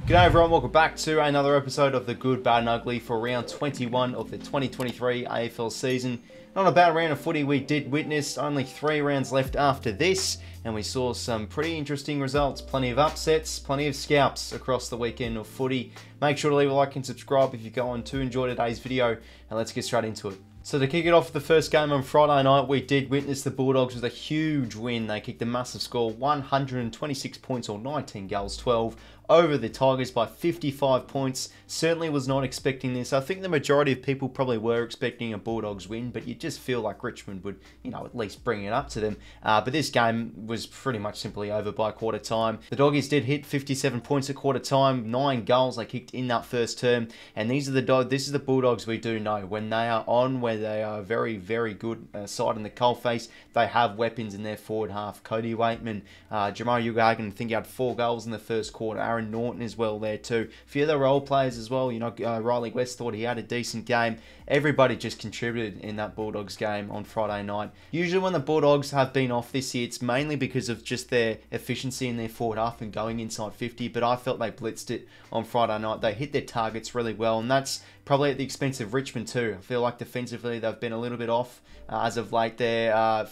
G'day everyone, welcome back to another episode of the Good, Bad and Ugly for round 21 of the 2023 AFL season. Not a bad round of footy we did witness, only 3 rounds left after this, and we saw some pretty interesting results. Plenty of upsets, plenty of scalps across the weekend of footy. Make sure to leave a like and subscribe if you're going to enjoy today's video, and let's get straight into it. So to kick it off, the first game on Friday night, we did witness the Bulldogs with a huge win. They kicked a massive score, 126 points or 19 goals, 12 over the Tigers by 55 points. Certainly was not expecting this. I think the majority of people probably were expecting a Bulldogs win, but you just feel like Richmond would, at least bring it up to them. But this game was pretty much simply over by quarter time. The Doggies did hit 57 points at quarter time, 9 goals they kicked in that first term, and this is the Bulldogs we do know. When they are on, where they are a very, very good side in the coalface, they have weapons in their forward half. Cody Waitman, 𝐼𝐷𝐸, I think he had 4 goals in the first quarter. Aaron Norton as well there too. A few of the role players as well. Riley West thought he had a decent game. Everybody just contributed in that Bulldogs game on Friday night. Usually when the Bulldogs have been off this year, it's mainly because of just their efficiency in their forward half and going inside 50, but I felt they blitzed it on Friday night. They hit their targets really well, and that's probably at the expense of Richmond too. I feel like defensively they've been a little bit off as of late. Their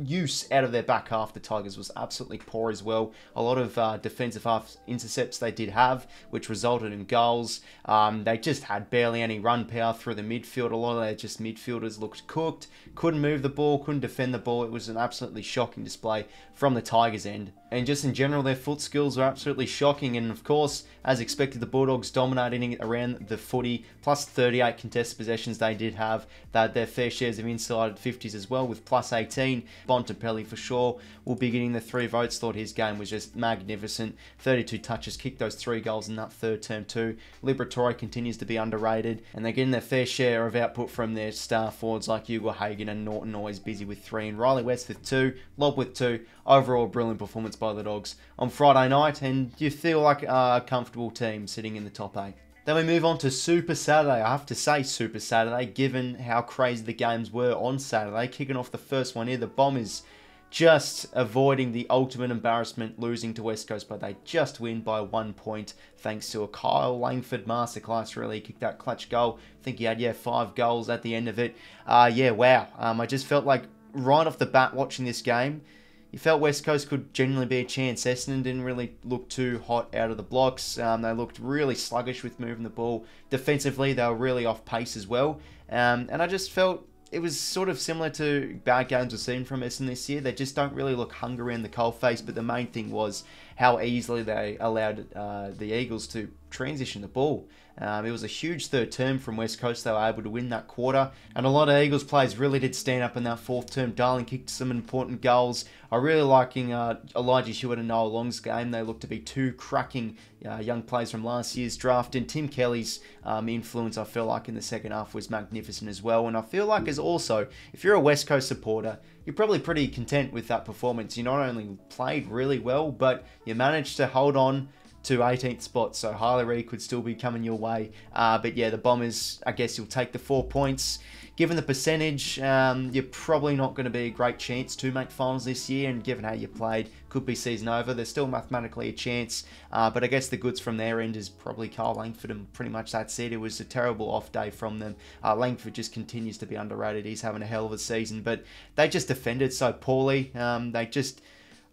use out of their back half, the Tigers, was absolutely poor as well. A lot of defensive half intercepts they did have, which resulted in goals. They just had barely any run power through the midfield. A lot of their just midfielders looked cooked, couldn't move the ball, couldn't defend the ball. It was an absolutely shocking display from the Tigers' end. And just in general, their foot skills were absolutely shocking. And of course, as expected, the Bulldogs dominating it around the footy, plus 38 contested possessions they did have. They had their fair shares of inside 50s as well, with plus 18. Bontempelli for sure will be getting the 3 votes. Thought his game was just magnificent. 32 touches, kicked those 3 goals in that third term too. Liberatore continues to be underrated, and they're getting their fair share of output from their star forwards like 𝐷𝐸 and Norton, always busy with 3, and Riley West with 2, Lobb with 2. Overall, brilliant performance by the Dogs on Friday night, and you feel like a comfortable team sitting in the top 8. Then we move on to Super Saturday. I have to say Super Saturday, given how crazy the games were on Saturday. Kicking off the first one here, the Bombers just avoiding the ultimate embarrassment, losing to West Coast, but they just win by 1 point thanks to a 𝐼𝐿 𝐿𝐴NGFORD masterclass. Really kicked that clutch goal. I think he had 5 goals at the end of it. Wow. I just felt like right off the bat watching this game, you felt West Coast could genuinely be a chance. Essendon didn't really look too hot out of the blocks. They looked really sluggish with moving the ball. Defensively, they were really off pace as well. And I just felt it was sort of similar to bad games we've seen from Essendon this year. They just don't really look hungry in the coalface, but the main thing was how easily they allowed the Eagles to transition the ball. It was a huge third term from West Coast. They were able to win that quarter, and a lot of Eagles players really did stand up in that fourth term. Darling kicked some important goals. I really liking 𝐼𝐷𝐸 and Noah Long's game. They look to be 2 cracking young players from last year's draft, and Tim Kelly's influence, I feel like, in the second half was magnificent as well. And I feel like as also, if you're a West Coast supporter, you're probably pretty content with that performance. You not only played really well, but you managed to hold on to 18th spot, so Harley could still be coming your way. But yeah, the Bombers, I guess you'll take the 4 points. Given the percentage, you're probably not going to be a great chance to make finals this year, and given how you played, could be season over. There's still mathematically a chance, but I guess the goods from their end is probably 𝐼𝐿 𝐿ANGFORD, and pretty much that's it. It was a terrible off day from them. 𝐿ANGFORD just continues to be underrated. He's having a hell of a season, but they just defended so poorly. They just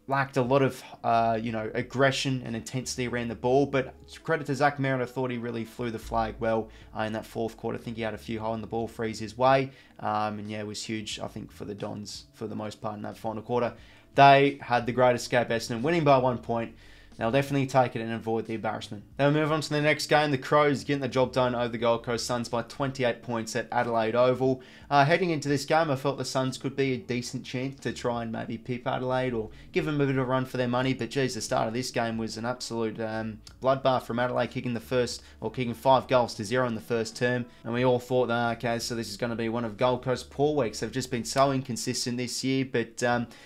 lacked a lot of, aggression and intensity around the ball. But credit to Zach Merritt, I thought he really flew the flag well in that fourth quarter. I think he had a few hole in the ball frees his way. And yeah, it was huge, I think, for the Dons for the most part in that final quarter. They had the great escape, Essendon, winning by 1 point. They'll definitely take it and avoid the embarrassment. Then we move on to the next game. The Crows getting the job done over the Gold Coast Suns by 28 points at Adelaide Oval. Heading into this game, I felt the Suns could be a decent chance to try and maybe pip Adelaide or give them a bit of a run for their money. But geez, the start of this game was an absolute bloodbath from Adelaide, kicking 5 goals to 0 in the first term. And we all thought, okay, so this is going to be one of Gold Coast's poor weeks. They've just been so inconsistent this year. But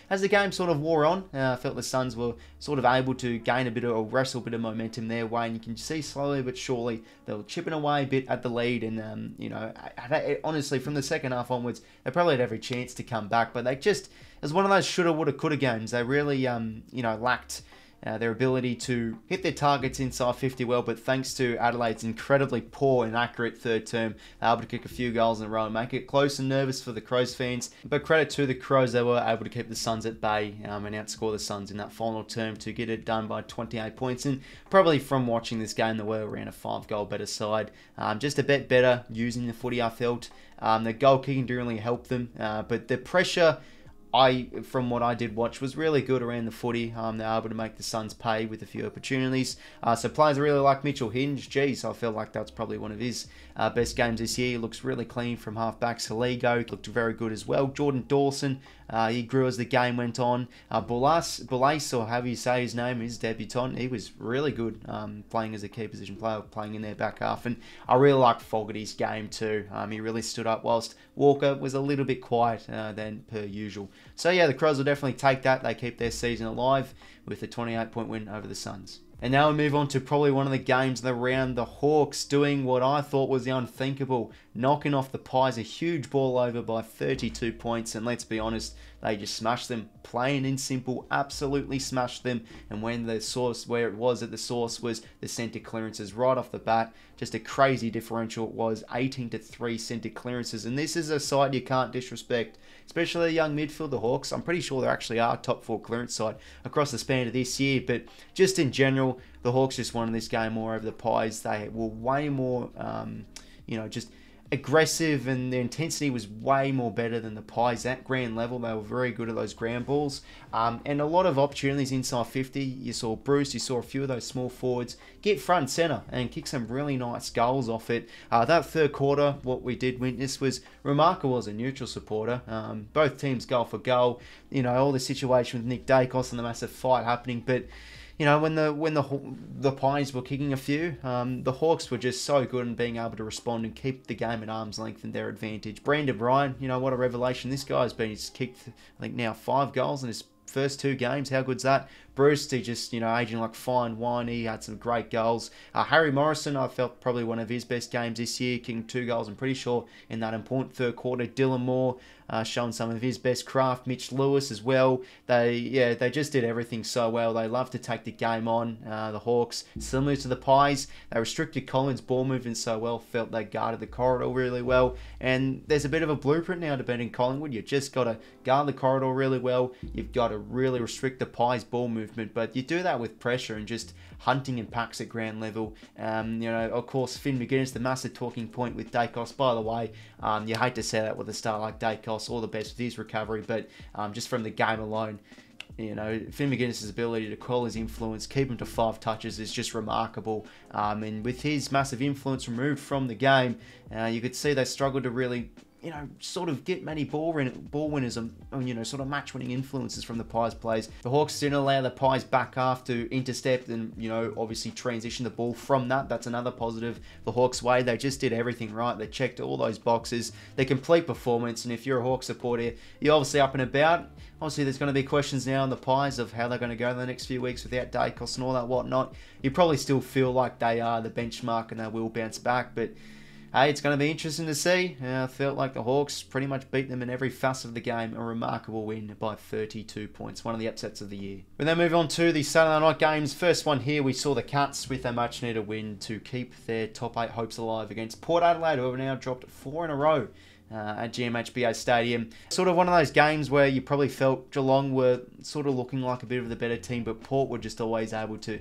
as the game sort of wore on, I felt the Suns were sort of able to gain a bit of, or wrestle a bit of momentum their way, and you can see slowly but surely they were chipping away a bit at the lead, and honestly from the second half onwards they probably had every chance to come back, but they just, it was one of those shoulda, woulda, coulda games. They really lacked their ability to hit their targets inside 50 well, but thanks to Adelaide's incredibly poor and accurate third term, they're able to kick a few goals in a row and make it close and nervous for the Crows fans. But credit to the Crows, they were able to keep the Suns at bay and outscore the Suns in that final term to get it done by 28 points. And probably from watching this game, they were around a 5-goal better side. Just a bit better using the footy, I felt. The goal kicking didn't really help them, but the pressure, from what I did watch, was really good around the footy. They're able to make the Suns pay with a few opportunities. So players really like 𝐓𝐿 𝐎𝐥𝐿. Geez, I feel like that's probably one of his best games this year. He looks really clean from half-back. 𝐼𝐻𝐿𝐼𝐻𝐿𝐼 looked very good as well. Jordan Dawson, he grew as the game went on. 𝗏𝗏, or however you say his name, his debutant, he was really good playing as a key position player, playing in their back half. And I really liked Fogarty's game too. He really stood up, whilst Walker was a little bit quiet than per usual. So yeah, the Crows will definitely take that. They keep their season alive with a 28-point win over the Suns. And now we move on to probably one of the games of the round. The Hawks doing what I thought was the unthinkable, knocking off the Pies, a huge ball over by 32 points. And let's be honest, they just smashed them, plain and simple, absolutely smashed them. And when the source, where it was at the source, was the centre clearances right off the bat. Just a crazy differential. It was 18-3 centre clearances. And this is a side you can't disrespect, especially a young midfield, the Hawks. I'm pretty sure they actually are top 4 clearance side across the span of this year. But just in general, the Hawks just won this game more over the Pies. They were way more, just aggressive, and their intensity was way more better than the Pies at ground level. They were very good at those ground balls, and a lot of opportunities inside 50. You saw Bruce, you saw a few of those small forwards get front and centre and kick some really nice goals off it. That third quarter, what we did witness was remarkable as a neutral supporter. Both teams goal for goal. All the situation with Nick Daicos and the massive fight happening, but when the Pies were kicking a few, the Hawks were just so good in being able to respond and keep the game at arm's length and their advantage. Brandon Ryan, what a revelation this guy's been. He's kicked, I think, now 5 goals in his first 2 games. How good's that? Bruce, he just, aging like fine wine. He had some great goals. Harry Morrison, I felt probably one of his best games this year, kicking 2 goals, I'm pretty sure, in that important third quarter. Dylan Moore, showing some of his best craft. Mitch Lewis as well. They just did everything so well. They love to take the game on, the Hawks. Similar to the Pies, they restricted Collins' ball movement so well. Felt they guarded the corridor really well. And there's a bit of a blueprint now to beating Collingwood. You just got to guard the corridor really well. You've got to really restrict the Pies' ball movement. But you do that with pressure and just hunting in packs at ground level. Of course, Finn Maginness, the massive talking point with Daicos. By the way, you hate to say that with a star like Daicos. All the best with his recovery, but just from the game alone, Finn Maginness' ability to call his influence, keep him to 5 touches is just remarkable. And with his massive influence removed from the game, you could see they struggled to really sort of get many ball winners and, sort of match-winning influences from the Pies plays. The Hawks didn't allow the Pies back half to intercept and, obviously transition the ball from that. That's another positive the Hawks' way. They just did everything right. They checked all those boxes. Their complete performance, and if you're a Hawks supporter, you're obviously up and about. Obviously, there's going to be questions now on the Pies of how they're going to go in the next few weeks without Daicos and all that whatnot. You probably still feel like they are the benchmark and they will bounce back, but hey, it's going to be interesting to see. I felt like the Hawks pretty much beat them in every facet of the game. A remarkable win by 32 points. One of the upsets of the year. We then move on to the Saturday night games. First one here, we saw the Cats with a much-needed win to keep their top 8 hopes alive against Port Adelaide, who have now dropped 4 in a row at 𝐺𝐸𝐵A Stadium. Sort of one of those games where you probably felt Geelong were sort of looking like a bit of the better team, but Port were just always able to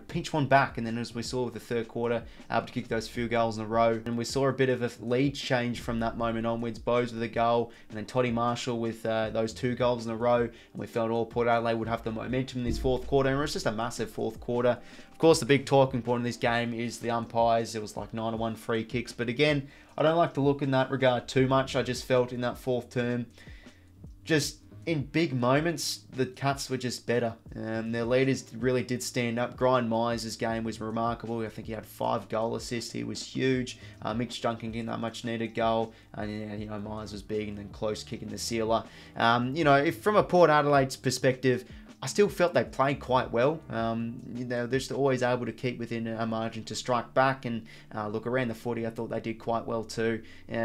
pinch one back, and then as we saw with the third quarter, able to kick those few goals in a row. And we saw a bit of a lead change from that moment onwards. Bowes with a goal, and then Toddy Marshall with those 2 goals in a row. And we felt all Port Adelaide would have the momentum in this fourth quarter, and it was just a massive fourth quarter. Of course, the big talking point in this game is the umpires. It was like 9-1 free kicks, but again, I don't like to look in that regard too much. I just felt in that fourth term, just in big moments, the Cats were just better. Their leaders really did stand up. Brian Myers' game was remarkable. I think he had 5 goal assists. He was huge. Mitch Duncan getting that much needed goal. And, Myers was big and then close kicking the sealer. If from a Port Adelaide's perspective, I still felt they played quite well. They're just always able to keep within a margin to strike back, and look, around the footy, I thought they did quite well too.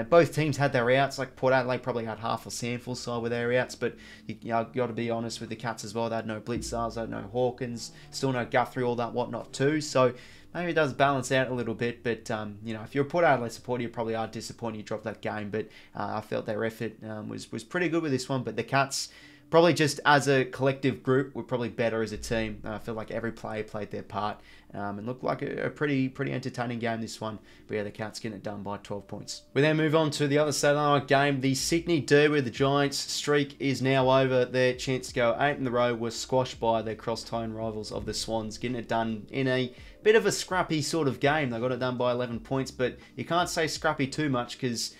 Both teams had their outs. Like Port Adelaide probably had half a sample side with their outs, but you got to be honest with the Cats as well. They had no Blitzers, they had no Hawkins, still no Guthrie, all that whatnot too. So maybe it does balance out a little bit, but if you're a Port Adelaide supporter, you probably are disappointed you dropped that game. But I felt their effort was pretty good with this one. But the Cats, probably just as a collective group, were probably better as a team. I feel like every player played their part and looked like a pretty entertaining game, this one. But yeah, the Cats getting it done by 12 points. We then move on to the other Saturday night game, the Sydney Derby. The Giants' streak is now over. Their chance to go 8 in a row was squashed by their cross-tone rivals of the Swans, getting it done in a bit of a scrappy sort of game. They got it done by 11 points, but you can't say scrappy too much, because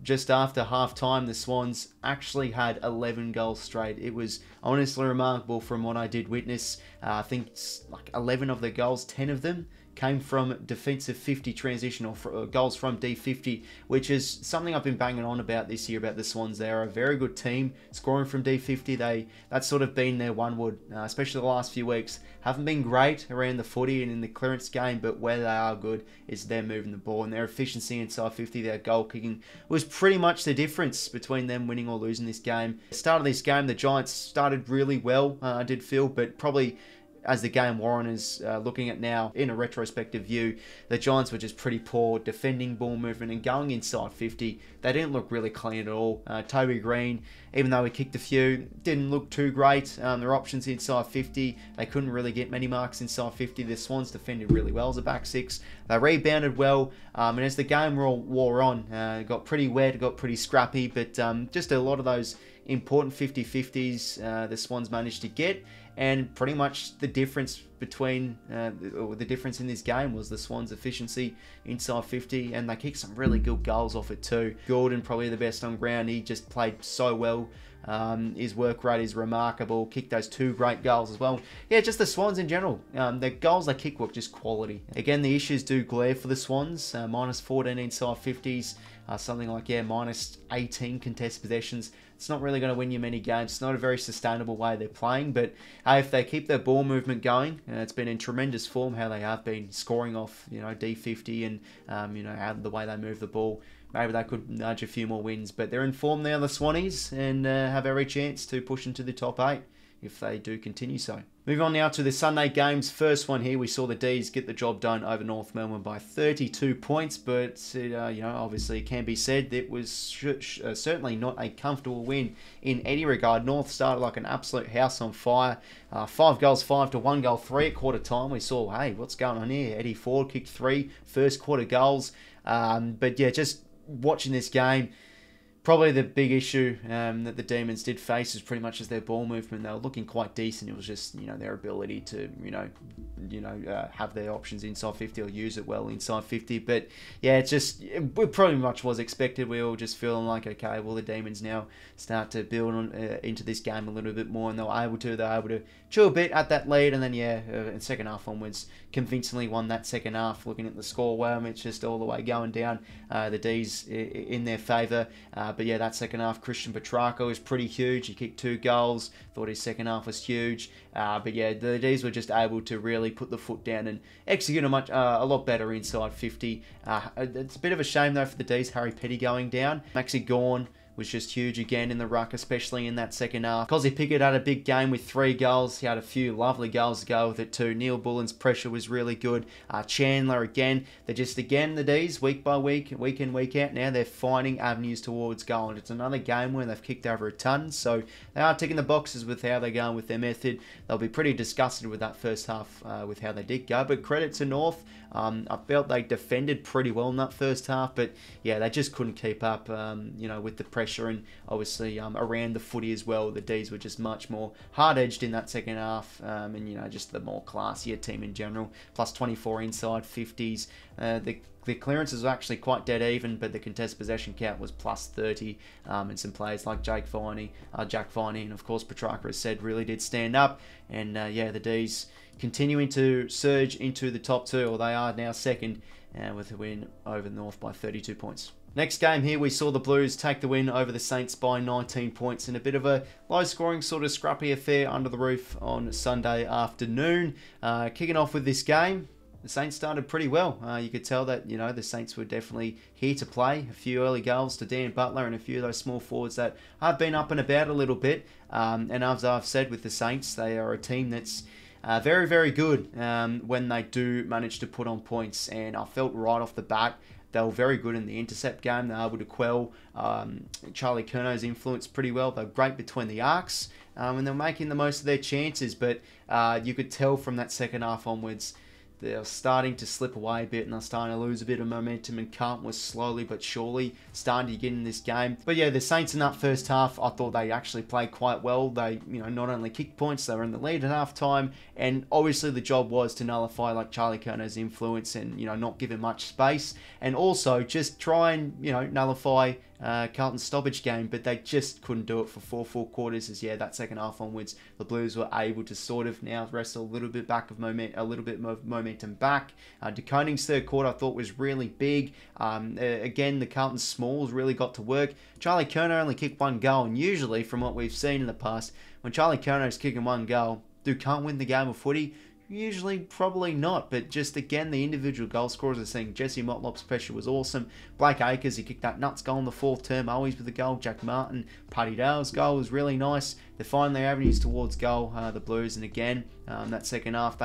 just after half-time, the Swans actually had 11 goals straight. It was honestly remarkable from what I did witness. I think like 11 of the goals, 10 of them came from defensive 50 transition, or goals from D50, which is something I've been banging on about this year about the Swans. They're a very good team scoring from D50. That's sort of been their one wood, especially the last few weeks. Haven't been great around the footy and in the clearance game, but where they are good is they're moving the ball, and their efficiency inside 50, their goal kicking, was pretty much the difference between them winning or losing this game. At the start of this game, the Giants started really well, I did feel, but probably as the game Warren is looking at now in a retrospective view, the Giants were just pretty poor defending ball movement and going inside 50. They didn't look really clean at all. Toby Green, even though he kicked a few, didn't look too great. Their options inside 50, they couldn't really get many marks inside 50. The Swans defended really well as a back six. They rebounded well, and as the game wore on, it got pretty wet, it got pretty scrappy, but just a lot of those important 50-50s the Swans managed to get. And pretty much the difference between the difference in this game was the Swans' efficiency inside 50, and they kicked some really good goals off it too. Gordon, probably the best on ground. He just played so well. His work rate is remarkable. Kicked those 2 great goals as well. Yeah, just the Swans in general. The goals they kick were just quality. Again, the issues do glare for the Swans. Minus 14 inside 50s. Something like, minus 18 contested possessions. It's not really going to win you many games. It's not a very sustainable way they're playing. But if they keep their ball movement going, it's been in tremendous form how they have been scoring off, D50 and, how the way they move the ball. Maybe they could nudge a few more wins. But they're in form now, the Swannies, and have every chance to push into the top 8 if they do continue so. Moving on now to the Sunday games. First one here, we saw the D's get the job done over North Melbourne by 32 points, but obviously it can be said it was certainly not a comfortable win in any regard. North started like an absolute house on fire. 5 goals 5 to 1 goal 3 at quarter time. We saw, hey, what's going on here? Eddie Ford kicked 3 first quarter goals. But yeah, just watching this game, probably the big issue that the Demons did face is pretty much as their ball movement. They were looking quite decent. It was just, their ability to, have their options inside 50 or use it well inside 50. But yeah, it pretty much was expected. We were just feeling like, okay, well, the Demons now start to build on into this game a little bit more, and they were able to chew a bit at that lead, and then in second half onwards, convincingly won that second half. Looking at the score, well, it's just all the way going down. The D's in their favour. But yeah, that second half, Christian Petrarca was pretty huge. He kicked 2 goals. Thought his second half was huge. But yeah, the D's were just able to really put the foot down and execute a lot better inside 50. It's a bit of a shame though for the D's, Harry Petty going down. Maxi Gawn was just huge again in the ruck, especially in that second half. Kozzy Pickett had a big game with 3 goals. He had a few lovely goals to go with it too. Neil Bullen's pressure was really good. Chandler again. They're just, again, the D's, week by week, week in, week out, now they're finding avenues towards goal. And it's another game where they've kicked over a ton. So they are ticking the boxes with how they're going with their method. They'll be pretty disgusted with that first half with how they did go. But credit to North. I felt they defended pretty well in that first half. But yeah, they just couldn't keep up, with the pressure, and obviously around the footy as well. The D's were just much more hard-edged in that second half, and just the more classier team in general. Plus 24 inside 50s. The clearances were actually quite dead even, but the contested possession count was plus 30, and some players like Jack Viney, and of course Petrarca, as said, really did stand up. And the D's continuing to surge into the top 2, or they are now second, with a win over North by 32 points. Next game here, we saw the Blues take the win over the Saints by 19 points in a bit of a low-scoring sort of scrappy affair under the roof on Sunday afternoon. Kicking off with this game, the Saints started pretty well. You could tell that, you know, the Saints were definitely here to play. A few early goals to Dan Butler and a few of those small forwards that have been up and about a little bit. And as I've said with the Saints, they are a team that's very, very good when they do manage to put on points. And I felt right off the bat, they were very good in the intercept game. They were able to quell 𝐼𝐻𝐿𝐼𝐻𝐿𝐼𝐻𝐿𝐼 influence pretty well. They were great between the arcs, and they're making the most of their chances. But you could tell from that second half onwards, they're starting to slip away a bit, and they're starting to lose a bit of momentum, and Carlton was slowly but surely starting to get in this game. But yeah, the Saints in that first half, I thought they actually played quite well. They, you know, not only kicked points, they were in the lead at half time, and obviously the job was to nullify like 𝐼𝐻𝐿𝐼𝐻𝐿𝐼𝐻𝐿𝐼𝐻 influence and, you know, not give him much space, and also just try and, you know, nullify Carlton's stoppage game, but they just couldn't do it for 4 full quarters. As yeah, that second half onwards, the Blues were able to sort of now wrestle a little bit of momentum back. De Konin's third quarter I thought was really big. Again, the Carlton smalls really got to work. 𝐼𝐻𝐿𝐼𝐻𝐿𝐼𝐻 only kicked 1 goal, and usually from what we've seen in the past, when 𝐼𝐻𝐿𝐼𝐻𝐿𝐼𝐻 is kicking 1 goal, can't win the game of footy. Usually, probably not, but just again, the individual goal scorers are saying Jesse Motlop's pressure was awesome. Blake Acres, he kicked that nuts goal in the 4th term, always with the goal. Jack Martin, Paddy Dale's goal was really nice. They're finding their avenues towards goal, the Blues, and again, that second half,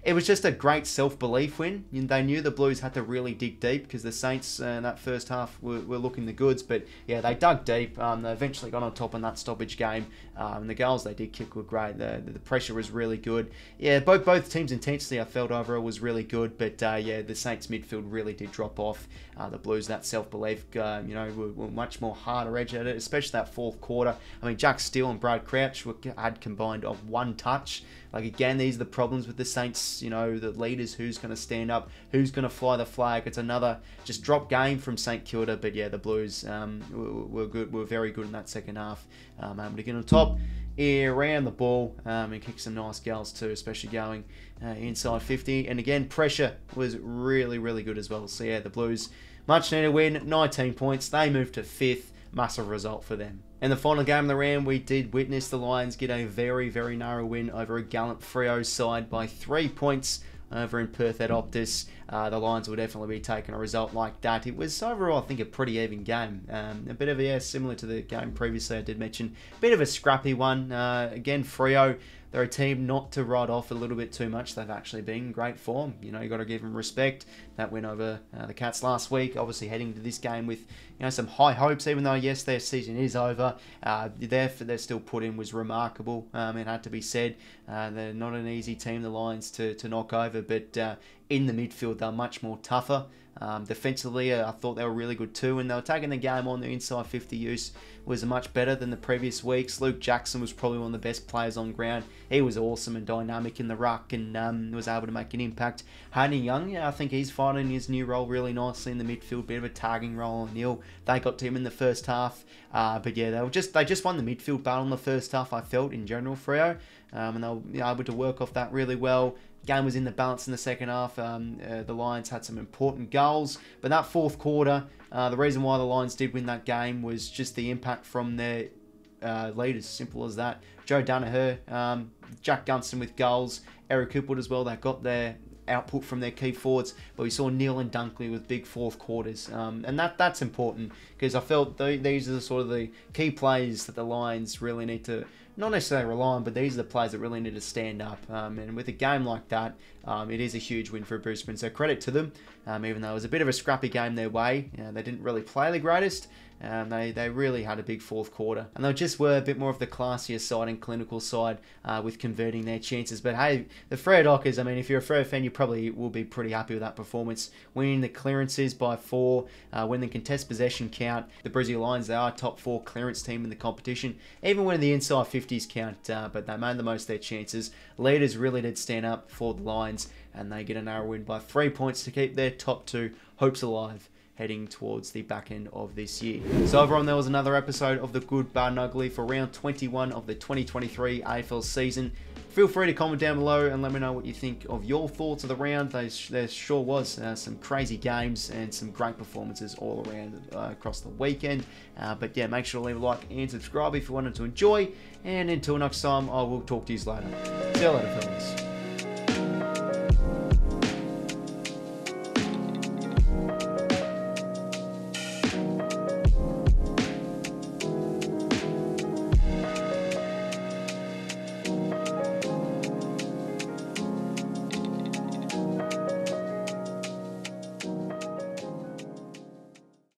it was just a great self-belief win. They knew the Blues had to really dig deep because the Saints in that first half were looking the goods, but yeah, they dug deep. They eventually got on top in that stoppage game, and the goals they did kick were great. The pressure was really good. Yeah, both teams' intensity I felt overall was really good, but yeah, the Saints midfield really did drop off. The Blues, that self-belief, you know, were much more harder edge at it, especially that 4th quarter. I mean, Jack Steele and Brad Crouch had combined of 1 touch. Like, again, these are the problems with the Saints, you know, the leaders, who's going to stand up, who's going to fly the flag. It's another just drop game from St Kilda, but yeah, the Blues were very good in that second half. Able to get on top, around the ball, and kick some nice goals too, especially going inside 50. And again, pressure was really, really good as well. So yeah, the Blues, much needed win, 19 points. They moved to 5th. Massive result for them. In the final game of the round, we did witness the Lions get a very, very narrow win over a gallant Freo side by 3 points over in Perth at Optus. The Lions will definitely be taking a result like that. It was overall, I think, a pretty even game. A bit of a, similar to the game previously I did mention, a bit of a scrappy one. Again, Freo, they're a team not to write off a little bit too much. They've actually been in great form. You know, you got to give them respect. That win over the Cats last week, obviously heading to this game with, you know, some high hopes, even though, yes, their season is over. The effort they're still put in was remarkable. It had to be said. They're not an easy team, the Lions, to knock over, but in the midfield, they're much more tougher. Defensively, I thought they were really good too, and they were taking the game on. The inside 50 use was much better than the previous weeks. Luke Jackson was probably one of the best players on ground. He was awesome and dynamic in the ruck, and was able to make an impact. Hayden Young, yeah, I think he's finding his new role really nicely in the midfield. Bit of a tagging role on Neil. They got to him in the first half, but yeah, they just won the midfield battle in the first half, I felt, in general, Freo, and they were able to work off that really well. Game was in the balance in the second half. The Lions had some important goals, but that 4th quarter, the reason why the Lions did win that game was just the impact from their leaders. Simple as that. Joe Danaher, Jack Gunston with goals, Eric Cooper as well. They got their output from their key forwards, but we saw Neil and Dunkley with big 4th quarters, and that's important because I felt these are sort of the key plays that the Lions really need to not necessarily rely on, but these are the players that really need to stand up. And with a game like that, it is a huge win for Brisbane. So credit to them, even though it was a bit of a scrappy game their way. They didn't really play the greatest. They really had a big 4th quarter, and they just were a bit more of the classier side and clinical side with converting their chances. But hey, the Freo Dockers, I mean, if you're a Freo fan, you probably will be pretty happy with that performance. Winning the clearances by 4, winning the contest possession count. The Brisbane Lions, they are top 4 clearance team in the competition, even winning the inside 50s count, but they made the most of their chances. Leaders really did stand up for the Lions, and they get a narrow win by 3 points to keep their top 2 hopes alive, heading towards the back end of this year. So everyone, there was another episode of the Good, Bad and Ugly for round 21 of the 2023 AFL season. feel free to comment down below and let me know what you think of your thoughts of the round. There sure was some crazy games and some great performances all around across the weekend. But yeah, make sure to leave a like and subscribe if you wanted to enjoy. And until next time, I will talk to you later. See you later, fellas.